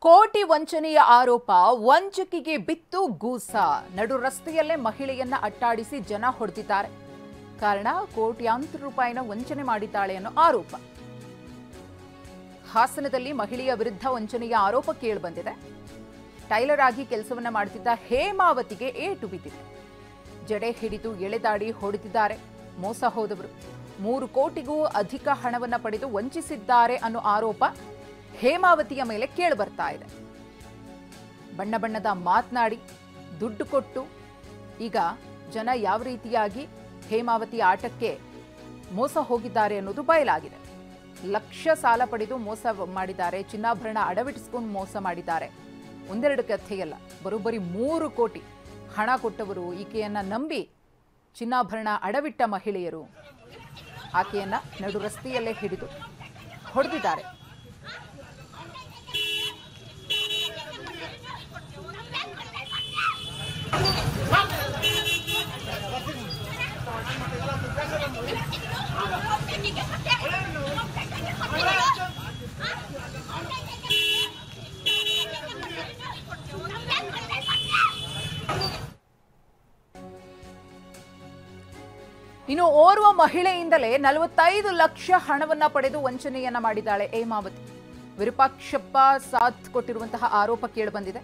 ಕೋಟಿ ವಂಚನೆಯ ಆರೋಪ ವಂಚಕಿಗೆ ಬಿತ್ತು ಗೂಸ. ನಡು ರಸ್ತೆಯಲ್ಲೇ ಮಹಿಳೆಯನ್ನ ಅಟ್ಟಾಡಿಸಿ ಜನ ಹೊಡೆದಿದ್ದಾರೆ. ಕಾರಣ ಕೋಟ್ಯಾಂತರ ರೂಪಾಯಿನ ವಂಚನೆ ಮಾಡಿದ್ದಾಳೆ ಅನ್ನೋ ಆರೋಪ. ಹಾಸನದಲ್ಲಿ ಮಹಿಳೆಯ ವಿರುದ್ಧ ವಂಚನೆಯ ಆರೋಪ ಕೇಳಿಬಂದಿದೆ. ಟೈಲರ್ ಆಗಿ ಕೆಲಸವನ್ನ ಮಾಡುತ್ತಿದ್ದ ಹೇಮಾವತಿಗೆ ಏಟು ಬಿದ್ದಿದೆ. ಜಡೆ ಹಿಡಿದು ಎಳೆದಾಡಿ ಹೊಡೆದಿದ್ದಾರೆ ಮೋಸ ಹೋದವರು. 3 ಕೋಟಿಗೂ ಅಧಿಕ ಹಣವನ್ನ ಪಡೆದು ವಂಚಿಸಿದ್ದಾರೆ ಅನ್ನೋ ಆರೋಪ ಹೇಮಾವತಿಯ ಮೇಲೆ ಕೇಳಿಬರ್ತಾ ಇದೆ. ಬಣ್ಣ ಬಣ್ಣದ ಮಾತನಾಡಿ ದುಡ್ಡು ಕೊಟ್ಟು ಈಗ ಜನ ಯಾವ ರೀತಿಯಾಗಿ ಹೇಮಾವತಿ ಆಟಕ್ಕೆ ಮೋಸ ಹೋಗಿದ್ದಾರೆ ಅನ್ನೋದು ಬಯಲಾಗಿದೆ. ಲಕ್ಷ ಸಾಲ ಪಡೆದು ಮೋಸ ಮಾಡಿದ್ದಾರೆ. ಚಿನ್ನಾಭರಣ ಅಡವಿಡಿಸಿಕೊಂಡು ಮೋಸ ಮಾಡಿದ್ದಾರೆ. ಒಂದೆರಡು ಕಥೆಯಲ್ಲ, ಬರೋಬ್ಬರಿ 3 ಕೋಟಿ ಹಣ ಕೊಟ್ಟವರು ಈಕೆಯನ್ನ ನಂಬಿ ಚಿನ್ನಾಭರಣ ಅಡವಿಟ್ಟ ಮಹಿಳೆಯರು ಆಕೆಯನ್ನ ನಡು ರಸ್ತೆಯಲ್ಲೇ ಹಿಡಿದು ಹೊಡೆದಿದ್ದಾರೆ. ಇನ್ನು ಓರ್ವ ಮಹಿಳೆಯಿಂದಲೇ 45 ಲಕ್ಷ ಹಣವನ್ನ ಪಡೆದು ವಂಚನೆಯನ್ನ ಮಾಡಿದ್ದಾಳೆ ಹೇಮಾವತಿ. ವಿರೂಪಾಕ್ಷಪ್ಪ ಸಾಥ್ ಕೊಟ್ಟಿರುವಂತಹ ಆರೋಪ ಕೇಳಿಬಂದಿದೆ.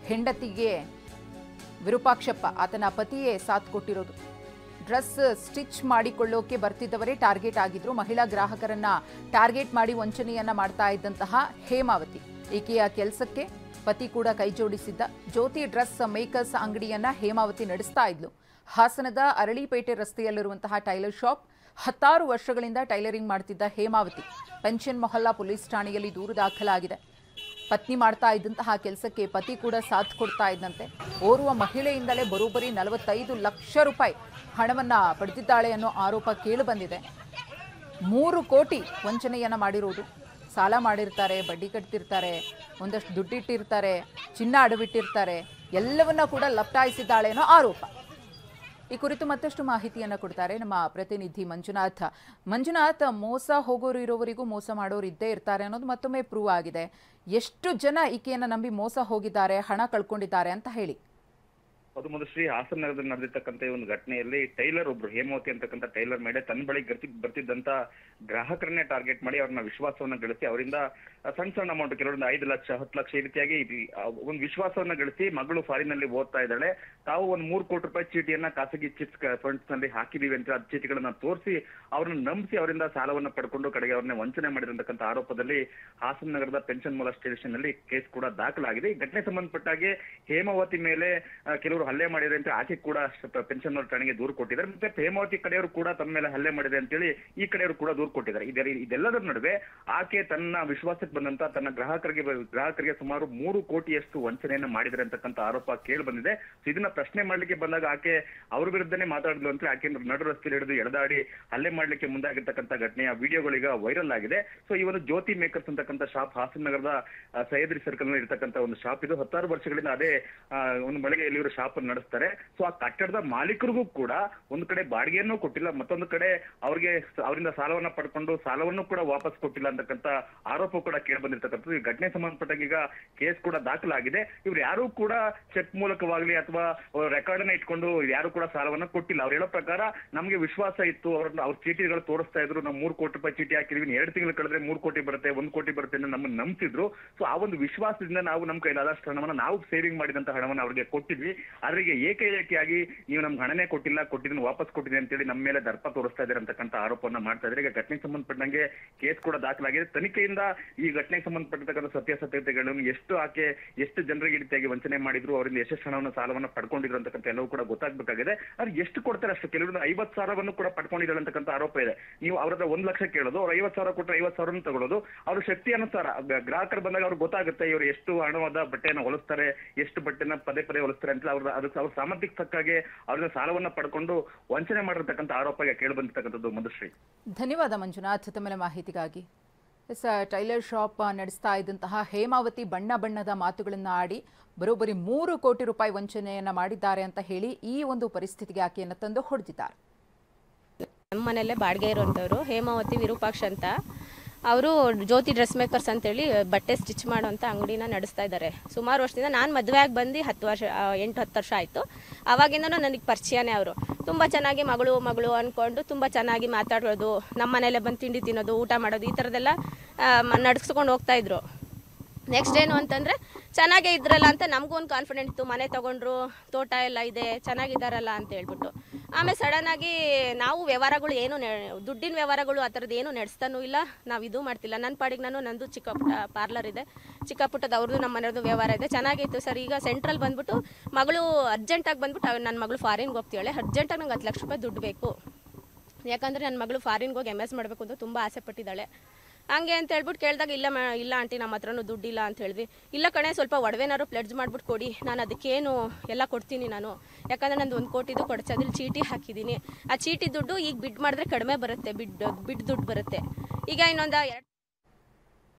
ಹೆಂಡತಿಗೆ ವಿರೂಪಾಕ್ಷಪ್ಪ ಆತನ ಪತಿಯೇ ಸಾಥ್ ಕೊಟ್ಟಿರೋದು. ಡ್ರೆಸ್ ಸ್ಟಿಚ್ ಮಾಡಿಕೊಳ್ಳೋಕೆ ಬರ್ತಿದ್ದವರೇ ಟಾರ್ಗೆಟ್ ಆಗಿದ್ರು. ಮಹಿಳಾ ಗ್ರಾಹಕರನ್ನ ಟಾರ್ಗೆಟ್ ಮಾಡಿ ವಂಚನೆಯನ್ನ ಮಾಡ್ತಾ ಇದ್ದಂತಹ ಹೇಮಾವತಿ, ಈಕೆಯ ಕೆಲಸಕ್ಕೆ ಪತಿ ಕೂಡ ಕೈ ಜೋಡಿಸಿದ್ದ. ಜ್ಯೋತಿ ಡ್ರೆಸ್ ಮೇಕರ್ಸ್ ಅಂಗಡಿಯನ್ನ ಹೇಮಾವತಿ ನಡೆಸ್ತಾ ಇದ್ಲು. ಹಾಸನದ ಅರಳಿಪೇಟೆ ರಸ್ತೆಯಲ್ಲಿರುವಂತಹ ಟೈಲರ್ ಶಾಪ್. 16 ವರ್ಷಗಳಿಂದ ಟೈಲರಿಂಗ್ ಮಾಡ್ತಿದ್ದ ಹೇಮಾವತಿ ಪೆನ್ಷನ್ ಮೊಹಲ್ಲಾ ಪೊಲೀಸ್ ಠಾಣೆಯಲ್ಲಿ ದೂರು ದಾಖಲಾಗಿದೆ. ಪತ್ನಿ ಮಾಡ್ತಾ ಇದ್ದಂತಹ ಕೆಲಸಕ್ಕೆ ಪತಿ ಕೂಡ ಸಾಥ್ ಕೊಡ್ತಾ ಇದ್ದಂತೆ. ಓರ್ವ ಮಹಿಳೆಯಿಂದಲೇ ಬರೋಬ್ಬರಿ 45 ಲಕ್ಷ ರೂಪಾಯಿ ಹಣವನ್ನ ಪಡೆದಿದ್ದಾಳೆ ಅನ್ನೋ ಆರೋಪ ಕೇಳಿಬಂದಿದೆ. 3 ಕೋಟಿ ವಂಚನೆಯನ್ನ ಮಾಡಿರೋದು. ಸಾಲ ಮಾಡಿರ್ತಾರೆ, ಬಡ್ಡಿ ಕಟ್ತಿರ್ತಾರೆ, ಒಂದಷ್ಟು ದುಡ್ಡಿಟ್ಟಿರ್ತಾರೆ, ಚಿನ್ನ ಅಡವಿಟ್ಟಿರ್ತಾರೆ, ಎಲ್ಲವನ್ನ ಕೂಡ ಲಪ್ಟಾಯಿಸಿದ್ದಾಳೆ ಅನ್ನೋ ಆರೋಪ. ಈ ಕುರಿತು ಮತ್ತಷ್ಟು ಮಾಹಿತಿಯನ್ನು ಕೊಡ್ತಾರೆ ನಮ್ಮ ಪ್ರತಿನಿಧಿ ಮಂಜುನಾಥ್. ಮೋಸ ಹೋಗೋರು ಇರೋವರಿಗೂ ಮೋಸ ಮಾಡೋರು ಇದ್ದೇ ಇರ್ತಾರೆ ಅನ್ನೋದು ಮತ್ತೊಮ್ಮೆ ಪ್ರೂವ್ ಆಗಿದೆ. ಎಷ್ಟು ಜನ ಈಕೆಯನ್ನ ನಂಬಿ ಮೋಸ ಹೋಗಿದ್ದಾರೆ, ಹಣ ಕಳ್ಕೊಂಡಿದ್ದಾರೆ ಅಂತ ಹೇಳಿ? ಅದು ಮಧುಶ್ರೀ, ಹಾಸನ ನಗರದಲ್ಲಿ ನಡೆದಿರ್ತಕ್ಕಂಥ ಒಂದು ಘಟನೆಯಲ್ಲಿ ಟೈಲರ್ ಒಬ್ರು ಹೇಮಾವತಿ ಅಂತಕ್ಕಂಥ ಟೈಲರ್ ಮೇಲೆ ತನ್ನ ಬಳಿ ಬರ್ತಿದ್ದಂತ ಗ್ರಾಹಕರನ್ನೇ ಟಾರ್ಗೆಟ್ ಮಾಡಿ ಅವ್ರನ್ನ ವಿಶ್ವಾಸವನ್ನ ಗಳಿಸಿ ಅವರಿಂದ ಸಣ್ಣ ಅಮೌಂಟ್, ಕೆಲವೊಂದು 5 ಲಕ್ಷ 10 ಲಕ್ಷ ಈ ರೀತಿಯಾಗಿ ಒಂದು ವಿಶ್ವಾಸವನ್ನ ಗಳಿಸಿ ಮಗಳು ಫಾರಿನ್ ನಲ್ಲಿ ಓದ್ತಾ ಇದ್ದಾಳೆ, ತಾವು ಒಂದು 3 ಕೋಟಿ ರೂಪಾಯಿ ಚೀಟಿಯನ್ನ ಖಾಸಗಿ ಚಿಟ್ಸ್ ಫಂಡ್ಸ್ ನಲ್ಲಿ ಹಾಕಿದೀವಿ ಅಂತ ಆ ಚೀಟಿಗಳನ್ನ ತೋರಿಸಿ ಅವ್ರನ್ನ ನಂಬಿಸಿ ಅವರಿಂದ ಸಾಲವನ್ನ ಪಡ್ಕೊಂಡು ಕಡೆಗೆ ಅವ್ರನ್ನ ವಂಚನೆ ಮಾಡಿದಂತಕ್ಕಂಥ ಆರೋಪದಲ್ಲಿ ಹಾಸನ ನಗರದ ಪೆನ್ಷನ್ ಮೊಲ ಸ್ಟೇಷನ್ ನಲ್ಲಿ ಕೇಸ್ ಕೂಡ ದಾಖಲಾಗಿದೆ. ಈ ಘಟನೆ ಸಂಬಂಧಪಟ್ಟಾಗೆ ಹೇಮಾವತಿ ಮೇಲೆ ಕೆಲವರು ಹಲ್ಲೆ ಮಾಡಿದ್ರೆ ಅಂತ ಆಕೆ ಕೂಡ ಪೆನ್ಷನ್ ಠಾಣೆಗೆ ದೂರು ಕೊಟ್ಟಿದ್ದಾರೆ. ಮತ್ತೆ ಹೇಮಾವತಿ ಕಡೆಯವರು ಕೂಡ ತಮ್ಮ ಮೇಲೆ ಹಲ್ಲೆ ಮಾಡಿದೆ ಅಂತೇಳಿ ಈ ಕಡೆಯವರು ಕೂಡ ದೂರು ಕೊಟ್ಟಿದ್ದಾರೆ. ಇದೆಲ್ಲದರ ನಡುವೆ ಆಕೆ ತನ್ನ ವಿಶ್ವಾಸಕ್ಕೆ ಬಂದಂತ ತನ್ನ ಗ್ರಾಹಕರಿಗೆ ಸುಮಾರು 3 ಕೋಟಿಯಷ್ಟು ವಂಚನೆಯನ್ನ ಮಾಡಿದರೆ ಅಂತಕ್ಕಂಥ ಆರೋಪ ಕೇಳಿ ಬಂದಿದೆ. ಇದನ್ನ ಪ್ರಶ್ನೆ ಮಾಡ್ಲಿಕ್ಕೆ ಬಂದಾಗ ಆಕೆ ಅವ್ರ ವಿರುದ್ಧನೇ ಮಾತಾಡಿದ್ಲು ಅಂತ ಆಕೆ ನಡು ರಸ್ತೆಯಲ್ಲಿ ಹಿಡಿದು ಎಳೆದಾಡಿ ಹಲ್ಲೆ ಮಾಡ್ಲಿಕ್ಕೆ ಮುಂದಾಗಿರ್ತಕ್ಕಂಥ ಘಟನೆಯ ವಿಡಿಯೋಗಳೀಗ ವೈರಲ್ ಆಗಿದೆ. ಸೊ ಈ ಒಂದು ಜ್ಯೋತಿ ಮೇಕರ್ಸ್ ಅಂತಕ್ಕಂಥ ಶಾಪ್ ಹಾಸನ ನಗರದ ಸಹ್ಯಾದ್ರಿ ಸರ್ಕಲ್ ನಲ್ಲಿ ಇರ್ತಕ್ಕಂಥ ಒಂದು ಶಾಪ್ ಇದು. 16 ವರ್ಷಗಳಿಂದ ಅದೇ ಒಂದು ಮಳಿಗೆಯಲ್ಲಿ ಇವರು ಶಾಪ್ ನಡೆಸ್ತಾರೆ. ಸೊ ಆ ಕಟ್ಟಡದ ಮಾಲೀಕರಿಗೂ ಕೂಡ ಒಂದು ಕಡೆ ಬಾಡಿಗೆಯನ್ನು ಕೊಟ್ಟಿಲ್ಲ, ಮತ್ತೊಂದು ಕಡೆ ಅವರಿಂದ ಸಾಲವನ್ನ ಪಡ್ಕೊಂಡು ಸಾಲವನ್ನು ಕೂಡ ವಾಪಸ್ ಕೊಟ್ಟಿಲ್ಲ ಅಂತಕ್ಕಂಥ ಆರೋಪ ಕೂಡ ಕೇಳಿ ಬಂದಿರ್ತಕ್ಕಂಥದ್ದು. ಈ ಘಟನೆ ಸಂಬಂಧಪಟ್ಟಾಗ ಈಗ ಕೇಸ್ ಕೂಡ ದಾಖಲಾಗಿದೆ. ಇವ್ರು ಯಾರು ಕೂಡ ಚೆಕ್ ಮೂಲಕವಾಗ್ಲಿ ಅಥವಾ ರೆಕಾರ್ಡ್ ಅನ್ನ ಇಟ್ಕೊಂಡು ಯಾರು ಕೂಡ ಸಾಲವನ್ನ ಕೊಟ್ಟಿಲ್ಲ. ಅವ್ರು ಹೇಳೋ ಪ್ರಕಾರ ನಮ್ಗೆ ವಿಶ್ವಾಸ ಇತ್ತು, ಅವ್ರ ಚೀಟಿಗಳು ತೋರಿಸ್ತಾ ಇದ್ರು, ನಾವು 3 ಕೋಟಿ ರೂಪಾಯಿ ಚೀಟಿ ಹಾಕಿದ್ವಿ, 2 ತಿಂಗಳು ಕಳೆದ್ರೆ 3 ಕೋಟಿ ಬರುತ್ತೆ, 1 ಕೋಟಿ ಬರುತ್ತೆ ಅಂತ ನಮ್ಮನ್ನು ನಂಬಿಸಿದ್ರು. ಸೊ ಆ ಒಂದು ವಿಶ್ವಾಸದಿಂದ ನಾವು ನಮ್ಮ ಕೈಲಾದಷ್ಟು ಹಣವನ್ನ ನಾವು ಸೇವಿಂಗ್ ಮಾಡಿದಂತ ಹಣವನ್ನ ಅವ್ರಿಗೆ ಕೊಟ್ಟಿದ್ವಿ. ಅವರಿಗೆ ಏಕೈಕಿಯಾಗಿ ನೀವು ನಮ್ಗೆ ಹಣನೇ ಕೊಟ್ಟಿದ್ದನ್ನು ವಾಪಸ್ ಕೊಟ್ಟಿದೆ ಅಂತೇಳಿ ನಮ್ಮ ಮೇಲೆ ದರ್ಪ ತೋರಿಸ್ತಾ ಇದ್ದಾರೆ ಅಂತಕ್ಕಂಥ ಆರೋಪವನ್ನ ಮಾಡ್ತಾ ಇದ್ದಾರೆ. ಈಗ ಘಟನೆಗೆ ಸಂಬಂಧಪಟ್ಟಂಗೆ ಕೇಸ್ ಕೂಡ ದಾಖಲಾಗಿದೆ. ತನಿಖೆಯಿಂದ ಈ ಘಟನೆಗೆ ಸಂಬಂಧಪಟ್ಟಂತ ಸತ್ಯಾಸತ್ಯತೆಗಳನ್ನು ಎಷ್ಟು ಜನರಿಗೆ ಈ ರೀತಿಯಾಗಿ ವಂಚನೆ ಮಾಡಿದ್ರು, ಅವರಿಂದ ಎಷ್ಟು ಹಣವನ್ನು ಸಾಲವನ್ನ ಪಡ್ಕೊಂಡಿದ್ರು ಅಂತಕ್ಕಂಥ ಎಲ್ಲವೂ ಕೂಡ ಗೊತ್ತಾಗಬೇಕಾಗಿದೆ. ಅವ್ರು ಎಷ್ಟು ಕೊಡ್ತಾರೆ ಅಷ್ಟು, ಕೆಲವೊಂದು 50,000 ಕೂಡ ಪಡ್ಕೊಂಡಿದ್ದಾರೆ ಅಂತಕ್ಕಂಥ ಆರೋಪ ಇದೆ. ನೀವು ಅವ್ರದ್ರ 1 ಲಕ್ಷ ಕೇಳೋದು, ಅವ್ರು 50,000 ಕೊಟ್ಟರೆ 50,000 ತಗೊಳ್ಳೋದು. ಅವ್ರ ಶಕ್ತಿ ಅನುಸಾರ ಗ್ರಾಹಕರು ಬಂದಾಗ ಅವ್ರಿಗೆ ಗೊತ್ತಾಗುತ್ತೆ ಇವರು ಎಷ್ಟು ಹಣವಾದ ಬಟ್ಟೆಯನ್ನು ಹೊಲಿಸ್ತಾರೆ, ಎಷ್ಟು ಬಟ್ಟೆನ ಪದೇ ಹೊಲಿಸ್ತಾರೆ ಅಂತ. ಅವ್ರ ಸಾಮರ್ಥ್ಯಕ್ಕೆ ತಕ್ಕಾಗೆ ಅವ್ರನ್ನ ಸಾಲವನ್ನ ಪಡ್ಕೊಂಡು ವಂಚನೆ ಮಾಡಿರ್ತಕ್ಕಂಥ ಆರೋಪ ಕೇಳಿ ಬಂದಿರ್ತಕ್ಕಂಥದ್ದು. ಮಧುಶ್ರೀ, ಧನ್ಯವಾದ ಮಂಜುನಾಥ್ ತಮ್ಮ ಮಾಹಿತಿಗಾಗಿ. ಟೈಲರ್ ಶಾಪ್ ನಡೆಸ್ತಾ ಇದ್ದಂತಹ ಹೇಮಾವತಿ ಬಣ್ಣ ಬಣ್ಣದ ಮಾತುಗಳನ್ನು ಆಡಿ ಬರೋಬ್ಬರಿ 3 ಕೋಟಿ ರೂಪಾಯಿ ವಂಚನೆಯನ್ನ ಮಾಡಿದ್ದಾರೆ ಅಂತ ಹೇಳಿ ಈ ಒಂದು ಪರಿಸ್ಥಿತಿಗೆ ಆಕೆಯನ್ನು ತಂದು ಹೊಡೆದಿದ್ದಾರೆ. ನಮ್ಮ ಮನೆಯಲ್ಲೇ ಬಾಡಿಗೆ ಇರುವಂಥವ್ರು ಹೇಮಾವತಿ ವಿರೂಪಾಕ್ಷ ಅಂತ. ಅವರು ಜ್ಯೋತಿ ಡ್ರೆಸ್ ಮೇಕರ್ಸ್ ಅಂತೇಳಿ ಬಟ್ಟೆ ಸ್ಟಿಚ್ ಮಾಡೋಂಥ ಅಂಗಡಿನ ನಡೆಸ್ತಾ ಇದ್ದಾರೆ. ಸುಮಾರು ವರ್ಷದಿಂದ ನಾನು ಮದುವೆ ಆಗಿ ಬಂದು 8-10 ವರ್ಷ ಆಯಿತು. ಆವಾಗಿಂದನೂ ನನಗೆ ಪರಿಚಯನೇ ಅವರು. ತುಂಬ ಚೆನ್ನಾಗಿ ಮಗಳು ಅಂದ್ಕೊಂಡು ತುಂಬ ಚೆನ್ನಾಗಿ ಮಾತಾಡೋದು, ನಮ್ಮ ಮನೇಲೆ ಬಂದು ತಿಂಡಿ ತಿನ್ನೋದು, ಊಟ ಮಾಡೋದು, ಈ ಥರದ್ದೆಲ್ಲ ನಡೆಸ್ಕೊಂಡು ಹೋಗ್ತಾಯಿದ್ರು. ನೆಕ್ಸ್ಟ್ ಏನು ಅಂತಂದರೆ ಚೆನ್ನಾಗೇ ಇದ್ರಲ್ಲ ಅಂತ ನಮಗೂ ಒಂದು ಕಾನ್ಫಿಡೆಂಟ್ ಇತ್ತು. ಮನೆ ತೊಗೊಂಡ್ರು, ತೋಟ ಎಲ್ಲ ಇದೆ, ಚೆನ್ನಾಗಿದ್ದಾರಲ್ಲ ಅಂತ ಹೇಳ್ಬಿಟ್ಟು. ಆಮೇಲೆ ಸಡನ್ನಾಗಿ ನಾವು ವ್ಯವಹಾರಗಳು ಏನು ದುಡ್ಡಿನ ವ್ಯವಹಾರಗಳು ಆ ಥರದ್ದು ಏನು ನಡೆಸ್ತಾನೂ ಇಲ್ಲ, ನಾವು ಇದು ಮಾಡ್ತಿಲ್ಲ. ನನ್ನ ಪಾಡಿಗೆ ನಂದು ಚಿಕ್ಕ ಪುಟ್ಟ ಪಾರ್ಲರ್ ಇದೆ, ಚಿಕ್ಕ ಪುಟ್ಟದ್ದು ಅವ್ರದ್ದು ನಮ್ಮ ಮನೆಯವ್ರದ್ದು ವ್ಯವಹಾರ ಇದೆ, ಚೆನ್ನಾಗಿತ್ತು ಸರ್. ಈಗ ಸೆಂಟ್ರಲ್ ಬಂದ್ಬಿಟ್ಟು ಮಗಳು ಅರ್ಜೆಂಟಾಗಿ ಬಂದ್ಬಿಟ್ಟು ನನ್ನ ಮಗಳು ಫಾರಿನ್ಗೆ ಹೋಗ್ತೀಳೆ, ಅರ್ಜೆಂಟಾಗಿ ನಂಗೆ 10 ಲಕ್ಷ ರೂಪಾಯಿ ದುಡ್ಡು ಬೇಕು, ಯಾಕಂದರೆ ನನ್ನ ಮಗಳು ಫಾರಿನ್ಗೆ ಹೋಗಿ MS ಮಾಡಬೇಕು ಅಂತ ತುಂಬ ಆಸೆ ಪಟ್ಟಿದ್ದಾಳೆ. ಹಂಗೆ ಅಂತ ಹೇಳ್ಬಿಟ್ಟು ಕೇಳಿದಾಗ ಇಲ್ಲ ಆಂಟಿ ನಮ್ಮ ಹತ್ರನೂ ದುಡ್ಡಿಲ್ಲ ಅಂತ ಹೇಳಿದ್ವಿ. ಇಲ್ಲ ಕಣೆ, ಸ್ವಲ್ಪ ಒಡವೆನಾರು ಪ್ಲೆಡ್ಜ್ ಮಾಡ್ಬಿಟ್ಟು ಕೊಡಿ, ನಾನು ಅದಕ್ಕೇನು ಎಲ್ಲ ಕೊಡ್ತೀನಿ ನಾನು, ಯಾಕಂದರೆ ನಂದು 1 ಕೋಟಿದು ಕೊಡ್ಸೋದ್ರಲ್ಲಿ ಚೀಟಿ ಹಾಕಿದ್ದೀನಿ. ಆ ಚೀಟಿ ದುಡ್ಡು ಈಗ ಬಿಡ್ ಮಾಡಿದ್ರೆ ಕಡಿಮೆ ಬರುತ್ತೆ, ಬಿಡ್ ದುಡ್ಡು ಬರುತ್ತೆ. ಈಗ ಇನ್ನೊಂದು